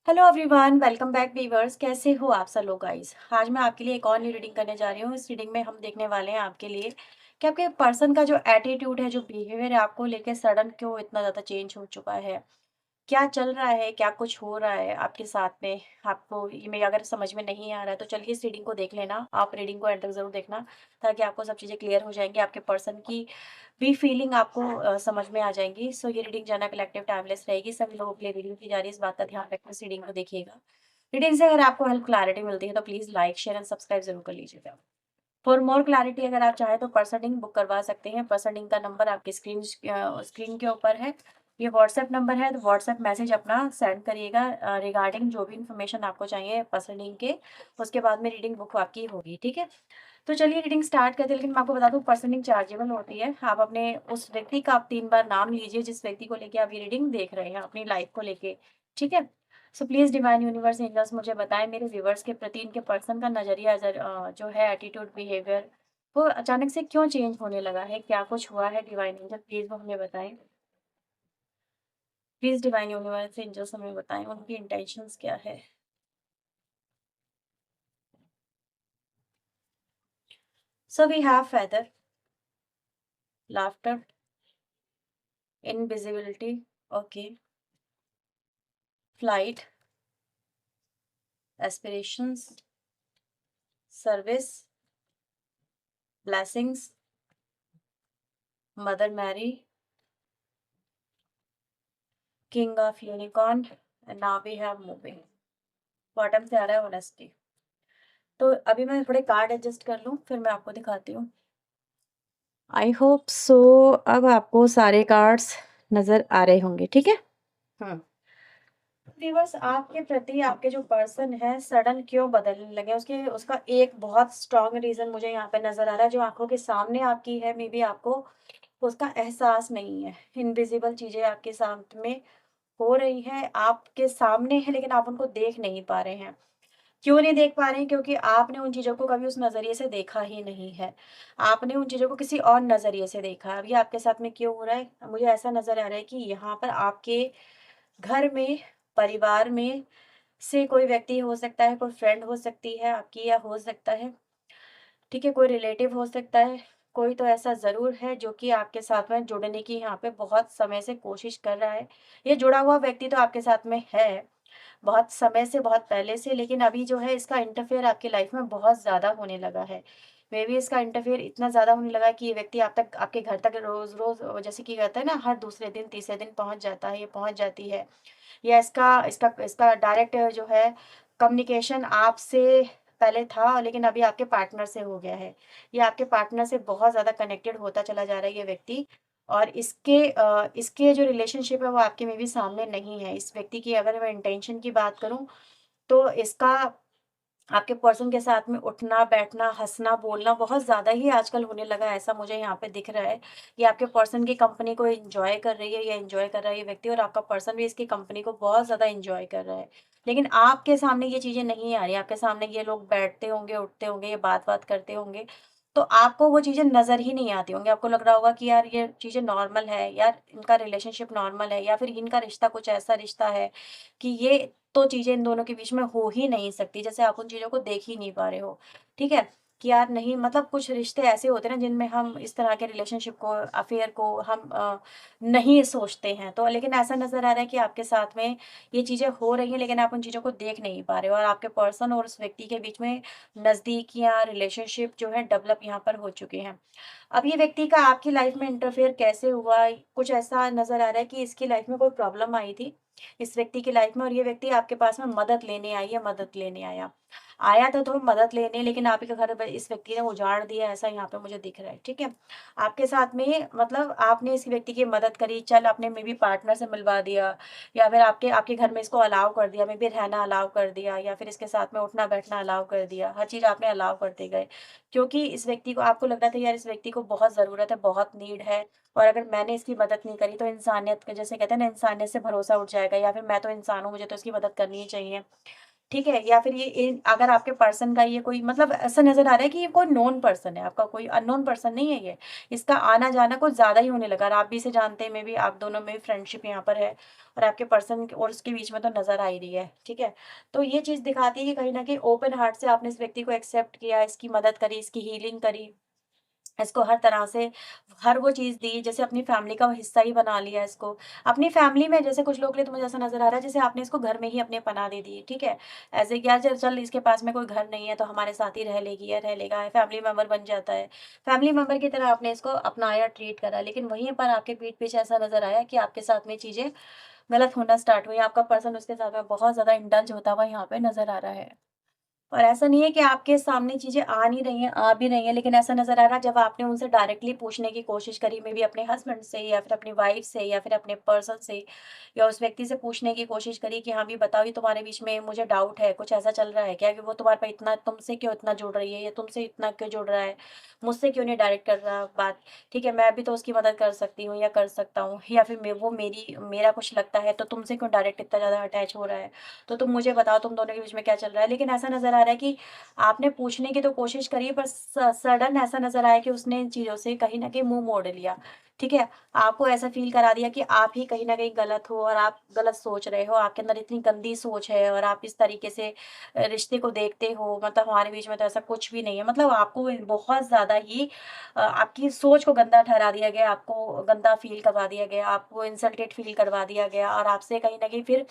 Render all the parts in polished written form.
Hello everyone, welcome back viewers. कैसे हो आप सब लोग गाइस। आज मैं आपके लिए एक और न्यू रीडिंग करने जा रही हूँ। इस रीडिंग में हम देखने वाले हैं आपके लिए कि आपके पर्सन का जो एटीट्यूड है, जो बिहेवियर है, आपको लेके सडन क्यों इतना ज़्यादा चेंज हो चुका है। क्या चल रहा है, क्या कुछ हो रहा है आपके साथ में। आपको ये मेरी अगर समझ में नहीं आ रहा है तो चलिए इस रीडिंग को देख लेना। आप रीडिंग को एंड तक ज़रूर देखना, ताकि आपको सब चीज़ें क्लियर हो जाएंगी। आपके पर्सन की भी फीलिंग आपको समझ में आ जाएंगी। सो ये रीडिंग जाना कलेक्टिव टाइमलेस रहेगी। सभी लोगों के लिए रीडिंग की जा रही है, इस बात का ध्यान रखना। इस रीडिंग को देखिएगा। रीडिंग से अगर आपको हेल्प क्लैरिटी मिलती है तो please like share and subscribe जरूर कर लीजिएगा। फॉर मोर क्लैरिटी अगर आप चाहें तो पर्सनिंग बुक करवा सकते हैं। पर्सनिंग का नंबर आपके स्क्रीन के ऊपर है। ये व्हाट्सएप नंबर है, तो व्हाट्सएप मैसेज अपना सेंड करिएगा रिगार्डिंग जो भी इन्फॉर्मेशन आपको चाहिए पर्सनिंग के। उसके बाद में रीडिंग बुक आपकी होगी, ठीक है। तो चलिए रीडिंग स्टार्ट करते हैं। लेकिन मैं आपको बता दूं, पर्सनिंग चार्जेबल होती है। आप अपने उस व्यक्ति का आप 3 बार नाम लीजिए जिस व्यक्ति को लेके आप ये रीडिंग देख रहे हैं, अपनी लाइफ को लेके, ठीक है। So please divine universe angels मुझे बताएं, मेरे व्यूवर्स के प्रति इनके पर्सन का नजरिया जो है, एटीट्यूड, बिहेवियर, वो अचानक से क्यों चेंज होने लगा है। क्या कुछ हुआ है डिवाइन एंजल, प्लीज वो हमें बताएं। प्लीज डिवाइन यूनिवर्स एंजल्स हमें बताएं उनकी इंटेंशंस क्या है। So we have feather, laughter, invisibility, okay, flight, aspirations, service, blessings, mother Mary, king of unicorn, and now we have moving. Bottom से आ रहा है ऑनेस्टी। तो अभी मैं थोड़े कार्ड एडजस्ट कर लूँ, फिर मैं आपको दिखाती हूँ। आई होप सो अब आपको सारे कार्ड्स नजर आ रहे होंगे, ठीक है। हम्म। व्यूअर्स, आपके प्रति आपके जो पर्सन है सडन क्यों बदलने लगे, उसके उसका एक बहुत स्ट्रांग रीजन मुझे यहाँ पे नजर आ रहा है, जो आंखों के सामने आपकी है। मे बी आपको उसका एहसास नहीं है। इनविजिबल चीजें आपके सामने हो रही है, आपके सामने है, लेकिन आप उनको देख नहीं पा रहे हैं। क्यों नहीं देख पा रहे हैं? क्योंकि आपने उन चीजों को कभी उस नजरिए से देखा ही नहीं है। आपने उन चीजों को किसी और नजरिए से देखा है। अब ये आपके साथ में क्यों हो रहा है, मुझे ऐसा नजर आ रहा है कि यहाँ पर आपके घर में, परिवार में से कोई व्यक्ति हो सकता है, कोई फ्रेंड हो सकती है आपकी, या हो सकता है, ठीक है, कोई रिलेटिव हो सकता है। कोई तो ऐसा ज़रूर है जो कि आपके साथ में जुड़ने की यहाँ पे बहुत समय से कोशिश कर रहा है। ये जुड़ा हुआ व्यक्ति तो आपके साथ में है बहुत समय से, बहुत पहले से, लेकिन अभी जो है इसका इंटरफेयर आपकी लाइफ में बहुत ज़्यादा होने लगा है। मे बी इसका इंटरफेयर इतना ज़्यादा होने लगा है कि ये व्यक्ति आप तक, आपके घर तक रोज़ जैसे कि कहते हैं ना, हर दूसरे दिन, तीसरे दिन पहुँच जाता है, ये पहुँच जाती है। या इसका इसका इसका डायरेक्ट जो है कम्युनिकेशन आपसे पहले था, लेकिन अभी आपके पार्टनर से हो गया है। ये आपके पार्टनर से बहुत ज़्यादा कनेक्टेड होता चला जा रहा है ये व्यक्ति। और इसके जो रिलेशनशिप है वो आपके में भी सामने नहीं है। इस व्यक्ति की अगर मैं इंटेंशन की बात करूं, तो इसका आपके पर्सन के साथ में उठना, बैठना, हँसना, बोलना बहुत ज़्यादा ही आजकल होने लगा है, ऐसा मुझे यहाँ पे दिख रहा है। ये आपके पर्सन की कंपनी को एन्जॉय कर रही है, या एन्जॉय कर रहा है ये व्यक्ति, और आपका पर्सन भी इसकी कंपनी को बहुत ज़्यादा एन्जॉय कर रहा है। लेकिन आपके सामने ये चीज़ें नहीं आ रही, आपके सामने ये लोग बैठते होंगे, उठते होंगे, ये बात-वात करते होंगे, तो आपको वो चीज़ें नज़र ही नहीं आती होंगी। आपको लग रहा होगा कि यार ये चीज़ें नॉर्मल है, यार इनका रिलेशनशिप नॉर्मल है, या फिर इनका रिश्ता कुछ ऐसा रिश्ता है कि ये तो चीज़ें इन दोनों के बीच में हो ही नहीं सकती, जैसे आप उन चीज़ों को देख ही नहीं पा रहे हो, ठीक है? कि यार नहीं, मतलब कुछ रिश्ते ऐसे होते हैं ना जिनमें हम इस तरह के रिलेशनशिप को, अफेयर को हम नहीं सोचते हैं। तो लेकिन ऐसा नज़र आ रहा है कि आपके साथ में ये चीज़ें हो रही हैं, लेकिन आप उन चीज़ों को देख नहीं पा रहे हो, और आपके पर्सन और उस व्यक्ति के बीच में नज़दीकियाँ, रिलेशनशिप जो है डेवलप यहाँ पर हो चुके हैं। अब ये व्यक्ति का आपकी लाइफ में इंटरफेयर कैसे हुआ? कुछ ऐसा नज़र आ रहा है कि इसकी लाइफ में कोई प्रॉब्लम आई थी, इस व्यक्ति की लाइफ में, और ये व्यक्ति आपके पास में मदद लेने आई है, मदद लेने आया। आया तो मदद लेने, लेकिन आप ही का घर इस व्यक्ति ने उजाड़ दिया, ऐसा यहाँ पे मुझे दिख रहा है, ठीक है। आपके साथ में, मतलब आपने इस व्यक्ति की मदद करी, चल आपने मे बी पार्टनर से मिलवा दिया, या फिर आपके आपके घर में इसको अलाउ कर दिया, मे बी रहना अलाउ कर दिया, या फिर इसके साथ में उठना बैठना अलाउ कर दिया, हर चीज़ आपने अलाउ करते गए। क्योंकि इस व्यक्ति को, आपको लग रहा था यार इस व्यक्ति को बहुत ज़रूरत है, बहुत नीड है, और अगर मैंने इसकी मदद नहीं करी तो इंसानियत का, जैसे कहते हैं ना, इंसानियत से भरोसा उठ जाएगा, या फिर मैं तो इंसान हूँ, मुझे तो इसकी मदद करनी ही चाहिए। ठीक है? या फिर ये अगर आपके पर्सन का ये कोई मतलब ऐसा नज़र आ रहा है कि ये कोई नोन पर्सन है, आपका कोई अननोन पर्सन नहीं है ये। इसका आना-जाना कुछ ज़्यादा ही होने लगा और आप भी इसे जानते हैं, मेबी आप दोनों में फ्रेंडशिप यहाँ पर है और आपके पर्सन और उसके बीच में तो नज़र आ ही रही है, ठीक है? तो ये चीज़ दिखाती है कि कहीं न कहीं ओपन हार्ट से आपने इस व्यक्ति को एक्सेप्ट किया, इसकी मदद करी, इसकी हीलिंग करी। इसको हर तरह से हर वो चीज़ दी, जैसे अपनी फैमिली का हिस्सा ही बना लिया इसको। अपनी फैमिली में जैसे कुछ लोग के लिए तो मुझे ऐसा नज़र आ रहा है जैसे आपने इसको घर में ही अपने पनाह दे दी, ठीक है? ऐसे कि यार चल इसके पास में कोई घर नहीं है तो हमारे साथ ही रह लेगी या रह लेगा, फैमिली मेंबर बन जाता है। फैमिली मेंबर की तरह आपने इसको अपनाया, ट्रीट करा, लेकिन वहीं पर आपके पीठ पीछे ऐसा नज़र आया कि आपके साथ में चीज़ें गलत होना स्टार्ट हुई। आपका पर्सन उसके साथ में बहुत ज़्यादा इंडल्ज होता हुआ यहाँ पे नज़र आ रहा है। और ऐसा नहीं है कि आपके सामने चीज़ें आ नहीं रही हैं, आ भी रही हैं, लेकिन ऐसा नज़र आ रहा है जब आपने उनसे डायरेक्टली पूछने की कोशिश करी, मे बी अपने हस्बैंड से या फिर अपनी वाइफ़ से या फिर अपने पर्सन से या उस व्यक्ति से पूछने की कोशिश करी कि हाँ, भी बताओ ये तुम्हारे बीच में मुझे डाउट है, कुछ ऐसा चल रहा है क्या कि वो तुम्हारे पे इतना तुमसे क्यों इतना जुड़ रही है या तुमसे इतना क्यों जुड़ रहा है? मुझसे क्यों नहीं डायरेक्ट कर रहा बात? ठीक है, मैं भी तो उसकी मदद कर सकती हूँ या कर सकता हूँ या फिर वो मेरा कुछ लगता है तो तुमसे क्यों डायरेक्ट इतना ज़्यादा अटैच हो रहा है? तो तुम मुझे बताओ तुम दोनों के बीच में क्या चल रहा है? लेकिन ऐसा नज़र आ रहा है कि आपने पूछने की तो कोशिश करी पर सडन ऐसा नज़र आया कि उसने इन चीज़ों से कहीं न कहीं मुँह मोड़ लिया, ठीक है? आपको ऐसा फ़ील करा दिया कि आप ही कहीं न कहीं गलत हो और आप गलत सोच रहे हो, आपके अंदर इतनी गंदी सोच है और आप इस तरीके से रिश्ते को देखते हो, मतलब हमारे बीच में तो ऐसा कुछ भी नहीं है। मतलब आपको बहुत ज़्यादा ही आपकी सोच को गंदा ठहरा दिया गया, आपको गंदा फ़ील करवा दिया गया, आपको इंसल्टेड फ़ील करवा दिया गया और आपसे कहीं न कहीं फिर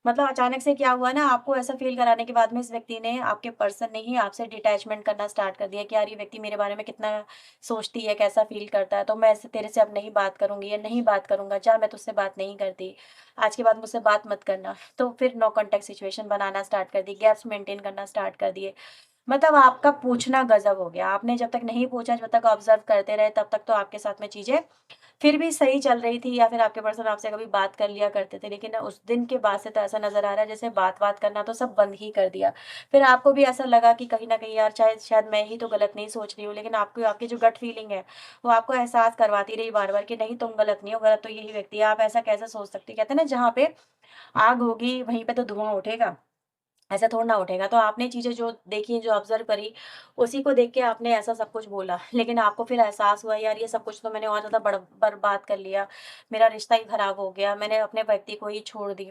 मतलब अचानक से क्या हुआ ना, आपको ऐसा फ़ील कराने के बाद में इस व्यक्ति ने, आपके पर्सन ने ही आपसे डिटैचमेंट करना स्टार्ट कर दिया कि यार ये व्यक्ति मेरे बारे में कितना सोचती है, कैसा फ़ील करता है, तो मैं ऐसे तेरे से अब नहीं बात करूँगी या नहीं बात करूँगा, जा मैं तुझसे बात नहीं करती, आज के बाद मुझसे बात मत करना। तो फिर नो कॉन्टैक्ट सिचुएशन बनाना स्टार्ट कर दी, गैप्स मेंटेन करना स्टार्ट कर दिए। मतलब आपका पूछना गज़ब हो गया, आपने जब तक नहीं पूछा, जब तक ऑब्ज़र्व करते रहे, तब तक तो आपके साथ में चीज़ें फिर भी सही चल रही थी या फिर आपके पर्सन आपसे कभी बात कर लिया करते थे, लेकिन उस दिन के बाद से तो ऐसा नज़र आ रहा है जैसे बात-वात करना तो सब बंद ही कर दिया। फिर आपको भी ऐसा लगा कि कहीं न कहीं यार चाहे शायद मैं ही तो गलत नहीं सोच रही हूँ, लेकिन आपको आपकी जो गट फीलिंग है, वो आपको एहसास करवाती रही बार-बार कि नहीं तुम गलत नहीं हो, गलत तो यही व्यक्ति है, आप ऐसा कैसे सोच सकती हैं? कहते हैं ना जहाँ पे आग होगी वहीं पे तो धुआँ उठेगा। ऐसा थोड़ी ना उठेगा। तो आपने चीज़ें जो देखी, जो ऑब्ज़र्व करी, उसी को देख के आपने ऐसा सब कुछ बोला। लेकिन आपको फिर एहसास हुआ यार ये सब कुछ तो मैंने और ज़्यादा बर्बाद कर लिया। मेरा रिश्ता ही ख़राब हो गया। मैंने अपने व्यक्ति को ही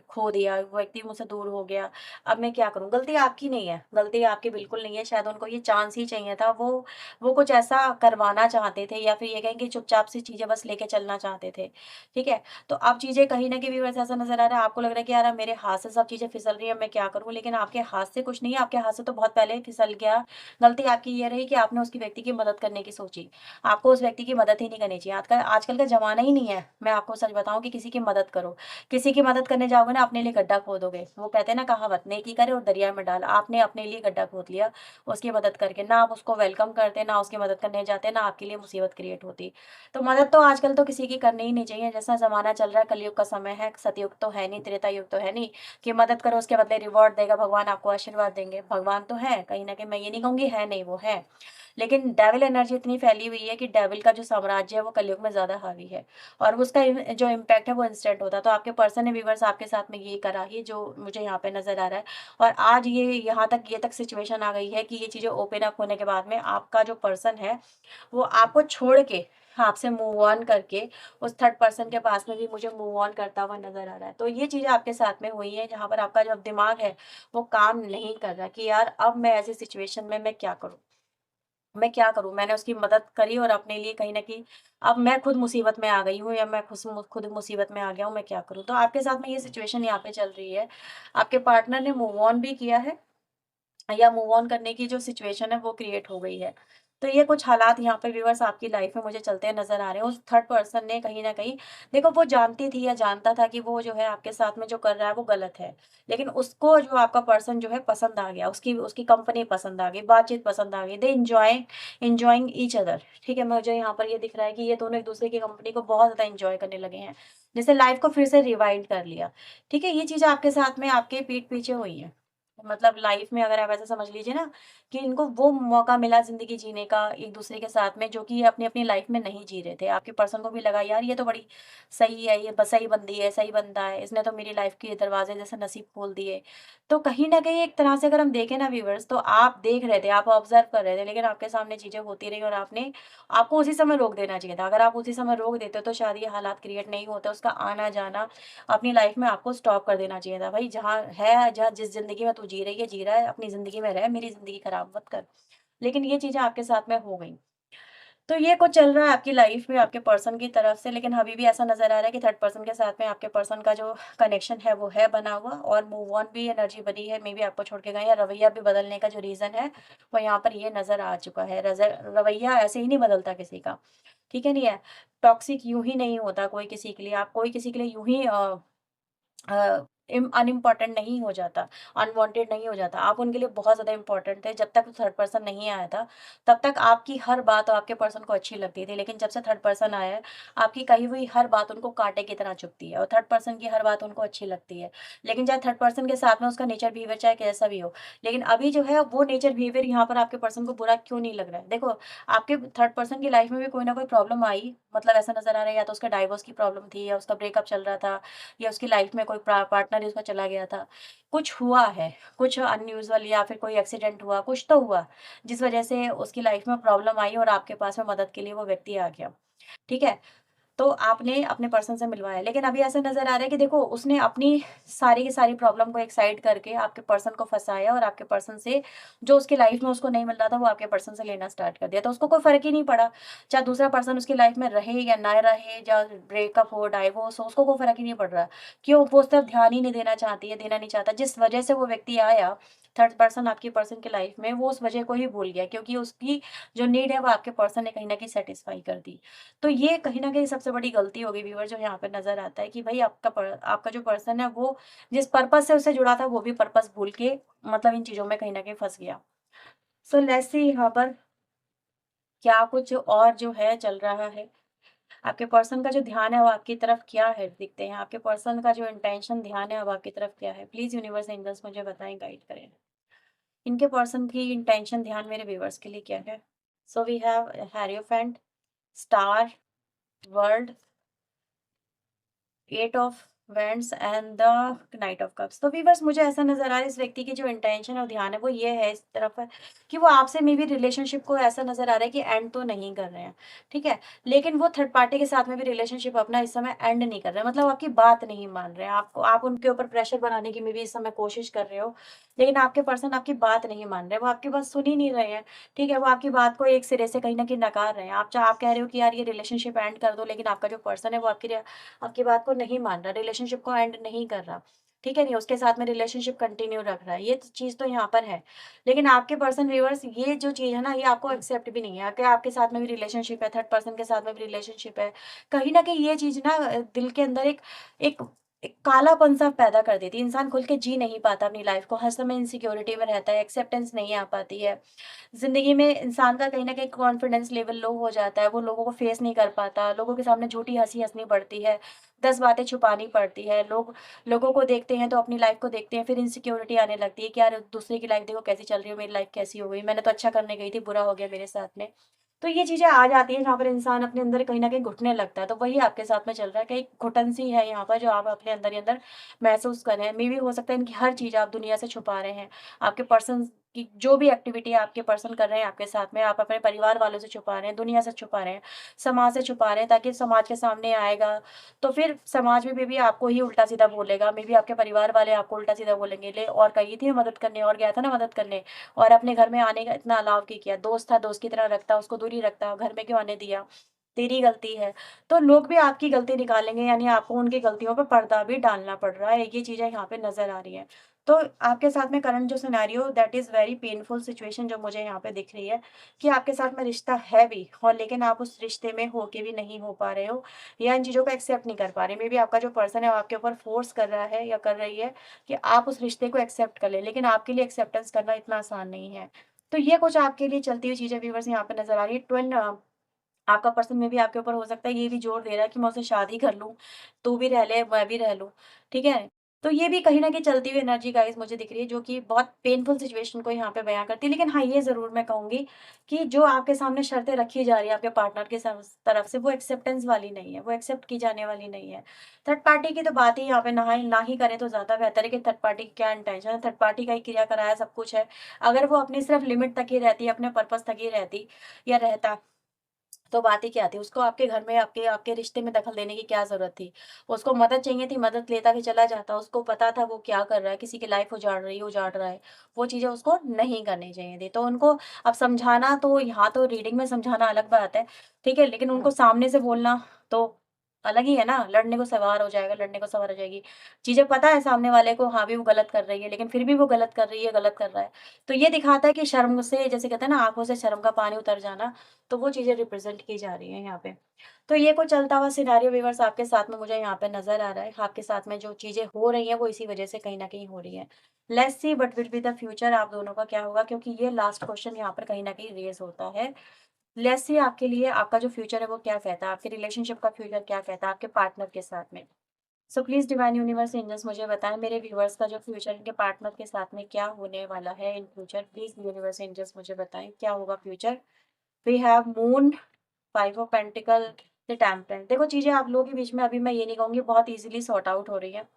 खो दिया, वो व्यक्ति मुझसे दूर हो गया। अब मैं क्या करूँ? गलती आपकी नहीं है, गलती आपकी बिल्कुल नहीं है। शायद उनको ये चांस ही चाहिए था। वो कुछ ऐसा करवाना चाहते थे या फिर ये कहें कि चुपचाप से चीज़ें बस लेके चलना चाहते थे। ठीक है? तो अब चीज़ें कहीं न कहीं व्यूअर्स ऐसा नज़र आ रहा है, आपको लग रहा है कि यार अब मेरे हाथ से सब चीज़ें फिसल रही हैं, अब मैं क्या करूँ? लेकिन आपके हाथ से कुछ नहीं है, आपके हाथ से तो बहुत पहले ही फिसल गया। गलती आपकी ये रही कि आपने उसकी व्यक्ति की मदद करने की सोची। आपको उस व्यक्ति की मदद ही नहीं करनी चाहिए। आजकल का ज़माना ही नहीं है, मैं आपको सच बताऊँ कि किसी की मदद करो। किसी की मदद करने जाओगे ना अपने लिए गड्ढा खोदोगे। वो कहते हैं ना कहावत, नेकी करे और दरिया में डाल। आपने अपने लिए गड्ढा खोद लिया उसकी मदद करके। ना आप उसको वेलकम करते, ना उसकी मदद करने जाते, ना आपके लिए मुसीबत क्रिएट होती। तो मदद तो आजकल तो किसी की करनी ही नहीं चाहिए, जैसा ज़माना चल रहा है, कलयुग का समय है, सतयुग तो है नहीं, त्रेता युग तो है नहीं कि मदद करो उसके बदले रिवॉर्ड देगा भगवान, आपको आशीर्वाद देंगे। भगवान तो है, कहीं न कहीं मैं ये नहीं कहूँगी है नहीं, वो है। लेकिन डेविल एनर्जी इतनी फैली हुई है कि डेविल का जो साम्राज्य है वो कलयुग में ज़्यादा हावी है और उसका जो इम्पैक्ट है वो इंस्टेंट होता है। तो आपके पर्सन ने व्यूअर्स आपके साथ में ये करा ही जो मुझे यहाँ पे नज़र आ रहा है और आज ये तक सिचुएशन आ गई है कि ये चीज़ें ओपन अप होने के बाद में आपका जो पर्सन है वो आपको छोड़ के, हाँ, आपसे मूव ऑन करके उस थर्ड पर्सन के पास में भी मुझे मूव ऑन करता हुआ नज़र आ रहा है। तो ये चीज़ें आपके साथ में हुई हैं जहाँ पर आपका जो दिमाग है वो काम नहीं कर रहा कि यार अब मैं ऐसी सिचुएशन में मैं क्या करूँ? मैं क्या करूँ? मैंने उसकी मदद करी और अपने लिए कहीं न कहीं अब मैं खुद मुसीबत में आ गई हूँ या मैं खुद मुसीबत में आ गया हूँ, मैं क्या करूँ? तो आपके साथ में ये सिचुएशन यहाँ पे चल रही है। आपके पार्टनर ने मूव ऑन भी किया है या मूव ऑन करने की जो सिचुएशन है वो क्रिएट हो गई है। तो ये कुछ हालात यहाँ पे व्यूअर्स आपकी लाइफ में मुझे चलते नज़र आ रहे हैं। उस थर्ड पर्सन ने कहीं न कहीं देखो वो जानती थी या जानता था कि वो जो है आपके साथ में जो कर रहा है वो गलत है। लेकिन उसको जो आपका पर्सन जो है पसंद आ गया, उसकी उसकी कंपनी पसंद आ गई, बातचीत पसंद आ गई। दे एन्जॉयिंग ईच अदर, ठीक है? मुझे यहाँ पर ये दिख रहा है कि ये दोनों एक-दूसरे की कंपनी को बहुत ज़्यादा एन्जॉय करने लगे हैं। जैसे लाइफ को फिर से रिवाइंड कर लिया, ठीक है? ये चीज़ें आपके साथ में आपके पीठ पीछे हुई हैं। मतलब लाइफ में अगर आप ऐसा समझ लीजिए ना कि इनको वो मौका मिला ज़िंदगी जीने का एक-दूसरे के साथ में जो कि ये अपनी-अपनी लाइफ में नहीं जी रहे थे। आपके पर्सन को भी लगा यार ये तो बड़ी सही है, ये ब सही बंदी है, सही बंदा है, इसने तो मेरी लाइफ के दरवाज़े जैसे नसीब खोल दिए। तो कहीं न कहीं एक तरह से अगर हम देखें ना व्यूअर्स तो आप देख रहे थे, आप ऑब्ज़र्व कर रहे थे लेकिन आपके सामने चीज़ें होती रही और आपको उसी समय रोक देना चाहिए था। अगर आप उसी समय रोक देते तो शायद ये हालात क्रिएट नहीं होते, उसका आना-जाना अपनी लाइफ में आपको स्टॉप कर देना चाहिए था। भई जहाँ जिस ज़िंदगी में तू जी रही है, जी रहा है, अपनी ज़िंदगी में रह, मेरी ज़िंदगी खराब मत कर। लेकिन ये चीज़ें आपके साथ में हो गई। तो ये कुछ चल रहा है आपकी लाइफ में आपके पर्सन की तरफ से, लेकिन अभी भी ऐसा नज़र आ रहा है कि थर्ड पर्सन के साथ में आपके पर्सन का जो कनेक्शन है, वो है बना हुआ और मूव ऑन भी एनर्जी बनी है। मेबी आपको छोड़ के गए या रवैया भी बदलने का जो रीज़न है, वो यहाँ पर ये नज़र आ चुका है। रवैया ऐसे ही नहीं बदलता किसी का, ठीक है, नहीं है? टॉक्सिक यूँ ही नहीं होता कोई किसी के लिए, आप कोई किसी के लिए यूँ ही अ, इम अनइम्पोर्टेंट नहीं हो जाता, अनवांटेड नहीं हो जाता। आप उनके लिए बहुत ज़्यादा इम्पोर्टेंट थे। जब तक थर्ड पर्सन नहीं आया था, तब तक आपकी हर बात आपके पर्सन को अच्छी लगती थी। लेकिन जब से थर्ड पर्सन आया है, आपकी कही हुई हर बात उनको काँटे की तरह चुभती है और थर्ड पर्सन की हर बात उनको अच्छी लगती है। लेकिन चाहे थर्ड पर्सन के साथ में उसका नेचर बिहेवियर चाहे कैसा भी हो, लेकिन अभी जो है वो नेचर बिहेवियर यहाँ पर आपके पर्सन को बुरा क्यों नहीं लग रहा है? देखो, आपके थर्ड पर्सन की लाइफ में भी कोई ना कोई प्रॉब्लम आई, मतलब ऐसा नज़र आ रहा है या तो उसका डाइवोर्स की प्रॉब्लम थी या उसका ब्रेकअप चल रहा था या उसकी लाइफ में कोई पार्टनर ही उसका चला गया था। कुछ हुआ है, कुछ अनयूजुअल या फिर कोई एक्सीडेंट हुआ, कुछ तो हुआ, जिस वजह से उसकी लाइफ में प्रॉब्लम आई और आपके पास में मदद के लिए वो व्यक्ति आ गया। ठीक है? तो आपने अपने पर्सन से मिलवाया। लेकिन अभी ऐसा नज़र आ रहा है कि देखो उसने अपनी सारी की सारी प्रॉब्लम को एक साइड करके आपके पर्सन को फँसाया और आपके पर्सन से जो उसकी लाइफ़ में उसको नहीं मिल रहा था, वो आपके पर्सन से लेना स्टार्ट कर दिया। तो उसको कोई फ़र्क ही नहीं पड़ा, चाहे दूसरा पर्सन उसकी लाइफ़ में रहे या ना रहे, या ब्रेकअप हो, डाइवोर्स हो, उसको कोई फ़र्क ही नहीं पड़ रहा। क्यों? वो उस तरफ ध्यान ही नहीं देना चाहती है, देना नहीं चाहता। जिस वजह से वो व्यक्ति आया, थर्ड पर्सन आपकी पर्सन की लाइफ़ में, वो उस वजह को ही भूल गया क्योंकि उसकी जो नीड है, वो आपके पर्सन ने कहीं न कहीं सैटिस्फाई कर दी। तो ये कहीं न कहीं सबसे बड़ी गलती हो गई व्यूअर जो यहाँ पे नज़र आता है कि भई आपका जो पर्सन है वो जिस पर्पज़ से उससे जुड़ा था वो भी पर्पज़ भूल के मतलब इन चीज़ों में कहीं न कहीं फँस गया। सो लेट्स सी यहाँ पर क्या कुछ और जो है चल रहा है। आपके पर्सन का जो ध्यान है वो आपकी तरफ क्या है देखते हैं। आपके पर्सन का जो इंटेंशन ध्यान है अब आपकी तरफ क्या है? प्लीज़ यूनिवर्स एंजल्स मुझे बताएँ, गाइड करें। इनके पर्सन की इंटेंशन ध्यान मेरे व्यूअर्स के लिए क्या है? So we have hierophant, star, world, eight of wands and the knight of cups. तो वीवर्स मुझे ऐसा नजर आ रहा है इस व्यक्ति की जो इंटेंशन और ध्यान है वो ये है इस तरफ है कि वो आपसे मे भी रिलेशनशिप को ऐसा नजर आ रहा है कि एंड तो नहीं कर रहे हैं, ठीक है, लेकिन वो थर्ड पार्टी के साथ में भी रिलेशनशिप अपना इस समय एंड नहीं कर रहे हैं, मतलब आपकी बात नहीं मान रहे हैं, आपको आप उनके ऊपर प्रेशर बनाने की मे भी इस समय कोशिश कर रहे हो, लेकिन आपके पर्सन आपकी बात नहीं मान रहे, वो आपकी बात सुन ही नहीं रहे हैं। ठीक है, वो आपकी बात को एक सिरे से कहीं ना कहीं नकार रहे हैं। आप कह रहे हो कि यार ये रिलेशनशिप एंड कर दो, लेकिन आपका जो पर्सन है वो आपकी बात को नहीं मान रहा, रिलेशनशिप को एंड नहीं कर रहा, ठीक है? नहीं, उसके साथ में रिलेशनशिप कंटिन्यू रख रहा है, ये चीज़ तो यहाँ पर है। लेकिन आपके पर्सन व्यूअर्स ये जो चीज़ है ना, ये आपको एक्सेप्ट भी नहीं है कि आपके साथ में भी रिलेशनशिप है, थर्ड पर्सन के साथ में भी रिलेशनशिप है। कहीं न कहीं ये चीज़ ना दिल के अंदर एक एक कालापन-सा पैदा कर देती है। इंसान खुल के जी नहीं पाता अपनी लाइफ़ को, हर समय इनसिक्योरिटी में रहता है, एक्सेप्टेंस नहीं आ पाती है। ज़िंदगी में इंसान का कहीं न कहीं कॉन्फिडेंस लेवल लो हो जाता है, वो लोगों को फेस नहीं कर पाता, लोगों के सामने झूठी हँसी हँसनी पड़ती है, 10 बातें छुपानी पड़ती है, लोगों को देखते हैं तो अपनी लाइफ़ को देखते हैं, फिर इनसिक्योरिटी आने लगती है कि यार दूसरे की लाइफ़ देखो कैसी चल रही है, मेरी लाइफ़ कैसी हो गई, मैंने तो अच्छा करने गई थी, बुरा हो गया मेरे साथ में। तो ये चीज़ें आ जाती हैं जहाँ पर इंसान अपने अंदर कहीं न कहीं घुटने लगता है, तो वही आपके साथ में चल रहा है कि एक घुटन-सी है यहाँ पर जो आप अपने अंदर ही अंदर महसूस कर रहे हैं। मेबी हो सकता है इनकी हर चीज़ आप दुनिया से छुपा रहे हैं। आपके पर्सन की जो भी एक्टिविटी आपके पर्सन कर रहे हैं आपके साथ में, आप अपने परिवार वालों से छुपा रहे हैं, दुनिया से छुपा रहे हैं, समाज से छुपा रहे हैं ताकि समाज के सामने आएगा, तो फिर समाज में भी आपको ही उल्टा-सीधा बोलेगा, मे बी आपके परिवार वाले आपको उल्टा-सीधा बोलेंगे, ले और गई थी मदद करने और गया था ना मदद करने और अपने घर में आने का इतना अलाउ क्यों किया? दोस्त था, दोस्त की तरह रखता, उसको दूरी रखता, घर में क्यों आने दिया? तेरी गलती है। तो लोग भी आपकी गलती निकालेंगे यानी आपको उनकी गलतियों पे पर्दा भी डालना पड़ रहा है, ये चीज़ें यहाँ पे नज़र आ रही हैं। तो आपके साथ में करंट जो scenario that is very painful situation जो मुझे यहाँ पे दिख रही है कि आपके साथ में रिश्ता है भी और लेकिन आप उस रिश्ते में होके भी नहीं हो पा रहे हो या इन चीज़ों को एक्सेप्ट नहीं कर पा रहे। मे बी आपका जो पर्सन है वो आपके ऊपर फोर्स कर रहा है या कर रही है कि आप उस रिश्ते को एक्सेप्ट कर लें, लेकिन आपके लिए एक्सेप्टेंस करना इतना आसान नहीं है। तो ये कुछ आपके लिए चलती हुई चीज़ें व्यूअर्स यहाँ पे नज़र आ रही है। आपका पर्सन में भी आपके ऊपर हो सकता है ये भी ज़ोर दे रहा है कि मैं उससे शादी कर लूँ, तू भी रह ले, मैं भी रह लूँ, ठीक है? तो ये भी कहीं न कहीं चलती हुई एनर्जी गाइज़ मुझे दिख रही है, जो कि बहुत पेनफुल सिचुएशन को यहाँ पे बयाँ करती है। लेकिन हाँ, ये ज़रूर मैं कहूँगी कि जो आपके सामने शर्तें रखी जा रही है आपके पार्टनर के तरफ से, वो एक्सेप्टेंस वाली नहीं है, वो एक्सेप्ट की जाने वाली नहीं है। थर्ड पार्टी की तो बात ही यहाँ पे ना ही करें तो ज़्यादा बेहतर है कि थर्ड पार्टी की क्या इंटेंशन है, थर्ड पार्टी का ही किया कराया सब कुछ है। अगर वो अपनी सिर्फ़ लिमिट तक ही रहती, अपने पर्पज़ तक ही रहती या रहता, तो बात ही क्या थी? उसको आपके घर में, आपके आपके रिश्ते में दखल देने की क्या ज़रूरत थी? उसको मदद चाहिए थी, मदद लेता भी चला जाता। उसको पता था वो क्या कर रहा है, किसी की लाइफ़ उजाड़ रहा है। वो चीज़ें उसको नहीं करनी चाहिए थी। तो उनको अब समझाना, तो यहाँ तो रीडिंग में समझाना अलग बात है, ठीक है? लेकिन उनको सामने से बोलना तो अलग ही है ना, लड़ने को सवार हो जाएगा, लड़ने को सवार हो जाएगी। चीज़ें पता है सामने वाले को, हाँ, भी वो गलत कर रही है, लेकिन फिर भी वो गलत कर रही है, गलत कर रहा है। तो ये दिखाता है कि शर्म से, जैसे कहते हैं ना, आँखों से शर्म का पानी उतर जाना, तो वो चीज़ें रिप्रेज़ेंट की जा रही हैं यहाँ पे। तो ये कुछ चलता हुआ सिनेरियो व्यूअर्स आपके साथ में मुझे यहाँ पे नज़र आ रहा है। आपके साथ में जो चीज़ें हो रही हैं वो इसी वज़ह से कहीं न कहीं हो रही हैं। Let's see what will be the future, आप दोनों का क्या होगा, क्योंकि ये लास्ट क्वेश्चन यहाँ पर कहीं न कहीं रेज़ होता है। लेट्स सी आपके लिए आपका जो फ्यूचर है वो क्या कहता है? आपके रिलेशनशिप का फ्यूचर क्या कहता है आपके पार्टनर के साथ में? So please divine universe angels मुझे बताएँ, मेरे व्यूअर्स का जो फ्यूचर इनके पार्टनर के साथ में क्या होने वाला है in future? Please universe angels मुझे बताएँ, क्या होगा future? We have moon, 5 of pentacle, the temperance. देखो, चीज़ें आप लोगों के बीच में अभी मैं ये नहीं कहूँगी बहुत ईज़िली सॉर्ट आउट हो रही हैं।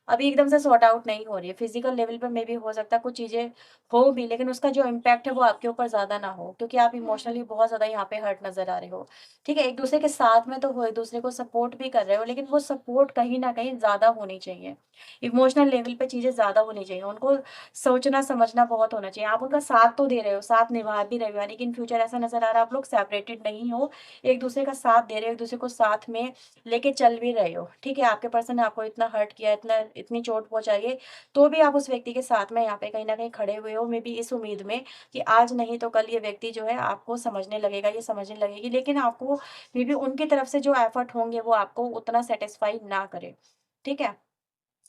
अभी एकदम से सॉर्ट आउट नहीं हो रही है। फिज़िकल लेवल पे मेबी हो सकता है कुछ चीज़ें हो भी, लेकिन उसका जो इम्पैक्ट है वो आपके ऊपर ज़्यादा ना हो, क्योंकि आप इमोशनली बहुत ज़्यादा यहाँ पे हर्ट नज़र आ रहे हो। ठीक है? एक-दूसरे के साथ में तो हो, एक-दूसरे को सपोर्ट भी कर रहे हो, लेकिन वो सपोर्ट कहीं न कहीं ज़्यादा होनी चाहिए। इमोशनल लेवल पे चीज़ें ज़्यादा होनी चाहिए। उनको सोचना-समझना बहुत होना चाहिए। आप उनका साथ तो दे रहे हो, साथ निभा भी रहे हो, यानी कि इन फ्यूचर ऐसा नज़र आ रहा है आप लोग सेपरेटेड नहीं हो, एक-दूसरे का साथ दे रहे हो, एक-दूसरे को साथ में लेके चल भी रहे हो, ठीक है? आपके पर्सन ने आपको इतना हर्ट किया, इतनी चोट पहुँचाई है, तो भी आप उस व्यक्ति के साथ में यहाँ पे कहीं न कहीं खड़े हुए हो, मेबी इस उम्मीद में कि आज नहीं तो कल ये व्यक्ति जो है आपको समझने लगेगा, ये समझने लगेगी। लेकिन आपको मेबी उनकी तरफ से जो एफर्ट होंगे वो आपको उतना सैटिस्फाई ना करें, ठीक है?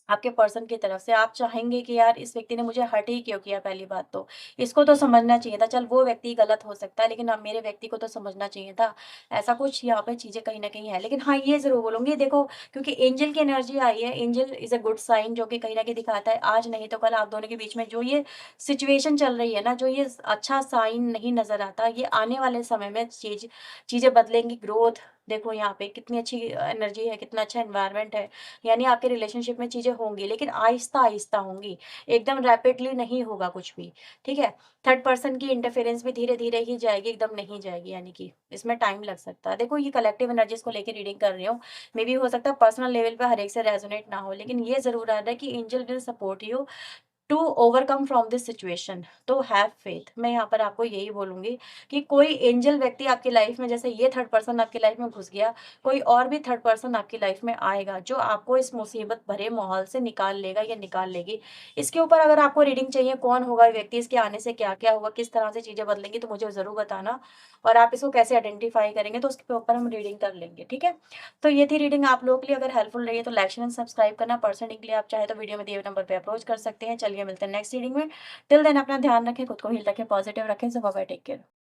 आपके पर्सन की तरफ से आप चाहेंगे कि यार इस व्यक्ति ने मुझे हर्ट ही क्यों किया, पहली बात तो। इसको तो समझना चाहिए था, चल वो व्यक्ति गलत हो सकता है लेकिन अब मेरे व्यक्ति को तो समझना चाहिए था। ऐसा कुछ यहाँ पे चीज़ें कहीं न कहीं है। लेकिन हाँ, ये ज़रूर बोलूँगी, देखो, क्योंकि एंजल की एनर्जी आई है, angel is a good sign, जो कि कहीं न कहीं दिखाता है आज नहीं तो कल आप दोनों के बीच में जो ये सिचुएशन चल रही है ना, जो ये अच्छा साइन नहीं नज़र आता, ये आने वाले समय में चीज़ें बदलेंगी, ग्रोथ, देखो यहाँ पे कितनी अच्छी एनर्जी है, कितना अच्छा एनवायरनमेंट है। यानी आपके रिलेशनशिप में चीज़ें होंगी, लेकिन आहिस्ता-आहिस्ता होंगी, एकदम रैपिडली नहीं होगा कुछ भी, ठीक है? थर्ड पर्सन की इंटरफेरेंस भी धीरे-धीरे ही जाएगी, एकदम नहीं जाएगी, यानी कि इसमें टाइम लग सकता है। देखो, ये कलेक्टिव एनर्जीज़ को लेके रीडिंग कर रही हूँ, मेबी हो सकता है पर्सनल लेवल पे हर एक से रेज़ोनेट ना हो, लेकिन ये ज़रूर आ रहा है कि angel will support you to overcome from this situation, तो हैव फेथ। मैं यहाँ पर आपको यही बोलूँगी कि कोई एंजल व्यक्ति आपकी लाइफ में, जैसे ये थर्ड पर्सन आपकी लाइफ में घुस गया, कोई और भी थर्ड पर्सन आपकी लाइफ में आएगा, जो आपको इस मुसीबत भरे माहौल से निकाल लेगा या निकाल लेगी। इसके ऊपर अगर आपको रीडिंग चाहिए, कौन होगा ये व्यक्ति, इसके आने से क्या-क्या होगा, किस तरह से चीज़ें बदलेंगी, तो मुझे ज़रूर बताना, और आप इसको कैसे आइडेंटिफ़ाई करेंगे, तो उसके ऊपर हम रीडिंग कर लेंगे, ठीक है? तो ये थी रीडिंग, आप लोगों के लिए अगर हेल्पफुल रही है तो लाइक, शेयर एंड सब्सक्राइब करना। पर्सनली के लिए आप चाहे तो वीडियो में दिए हुए नंबर पे अप्रोच कर सकते हैं। चलिए मिलते हैं नेक्स्ट रीडिंग में। टिल देन अपना ध्यान रखें, खुद को हील रखें, पॉजिटिव रखें। सो बाय बाय, टेक केयर।